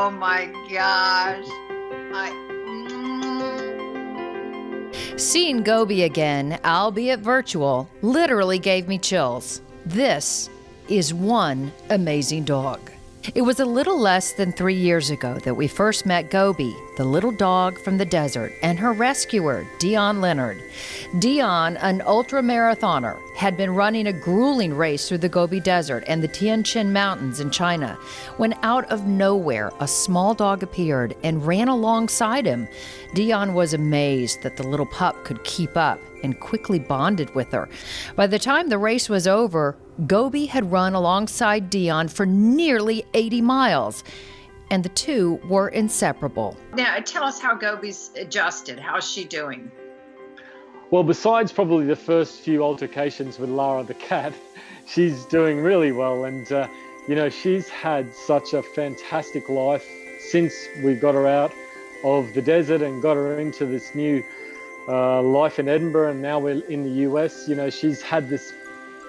Oh my gosh. Seeing Gobi again, albeit virtual, literally gave me chills. This is one amazing dog. It was a little less than 3 years ago that we first met Gobi, the little dog from the desert, and her rescuer, Dion Leonard. Dion, an ultra-marathoner, had been running a grueling race through the Gobi Desert and the Tian Shan Mountains in China when out of nowhere a small dog appeared and ran alongside him. Dion was amazed that the little pup could keep up and quickly bonded with her. By the time the race was over, Gobi had run alongside Dion for nearly 80 miles, and the two were inseparable. Now, tell us how Gobi's adjusted. How's she doing? Well, besides probably the first few altercations with Lara the cat, she's doing really well. And, she's had such a fantastic life since we got her out of the desert and got her into this new life in Edinburgh, and now we're in the US. She's had this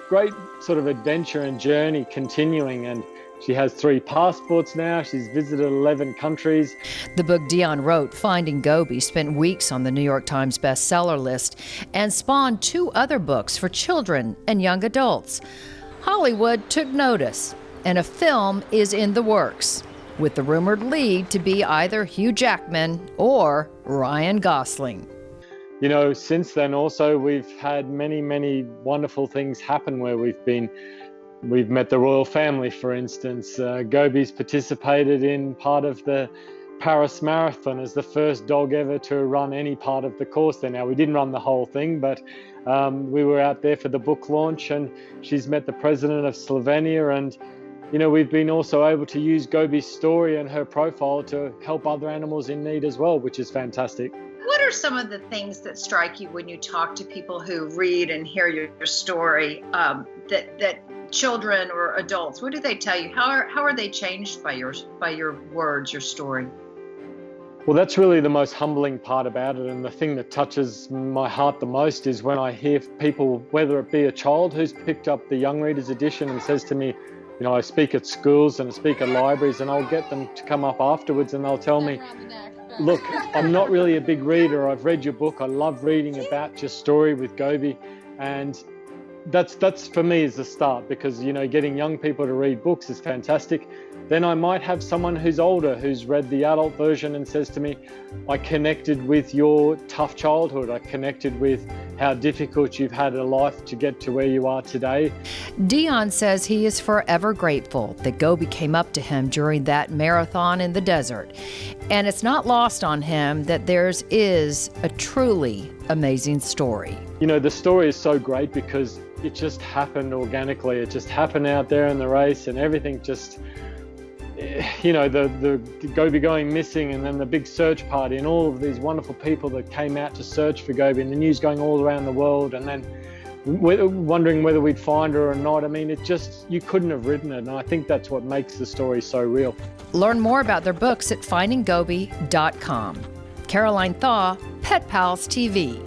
great sort of adventure and journey continuing, and she has 3 passports now. She's visited 11 countries. The book Dion wrote, Finding Gobi, spent weeks on the New York Times bestseller list and spawned 2 other books for children and young adults. Hollywood took notice, and a film is in the works, with the rumored lead to be either Hugh Jackman or Ryan Gosling. Since then also we've had many, many wonderful things happen where we've met the royal family, for instance. Gobi's participated in part of the Paris Marathon as the first dog ever to run any part of the course there. Now, we didn't run the whole thing, but we were out there for the book launch, and she's met the president of Slovenia. And, we've been also able to use Gobi's story and her profile to help other animals in need as well, which is fantastic. What are some of the things that strike you when you talk to people who read and hear your story, that children or adults, what do they tell you? How are they changed by your words, your story? Well, that's really the most humbling part about it, and the thing that touches my heart the most is when I hear people, whether it be a child who's picked up the Young Readers edition and says to me, I speak at schools and I speak at libraries, and I'll get them to come up afterwards and they'll tell me, look, I'm not really a big reader. I've read your book. I love reading about your story with Gobi. And that's for me is the start, because, getting young people to read books is fantastic. Then I might have someone who's older who's read the adult version and says to me, I connected with your tough childhood. I connected with how difficult you've had a life to get to where you are today. Dion says he is forever grateful that Gobi came up to him during that marathon in the desert. And it's not lost on him that theirs is a truly amazing story. The story is so great because it just happened organically. It just happened out there in the race, and everything just, the Gobi going missing, and then the big search party, and all of these wonderful people that came out to search for Gobi, and the news going all around the world, and then wondering whether we'd find her or not. I mean, you couldn't have written it, and I think that's what makes the story so real. Learn more about their books at findinggobi.com. Caroline Thau, Pet Pals TV.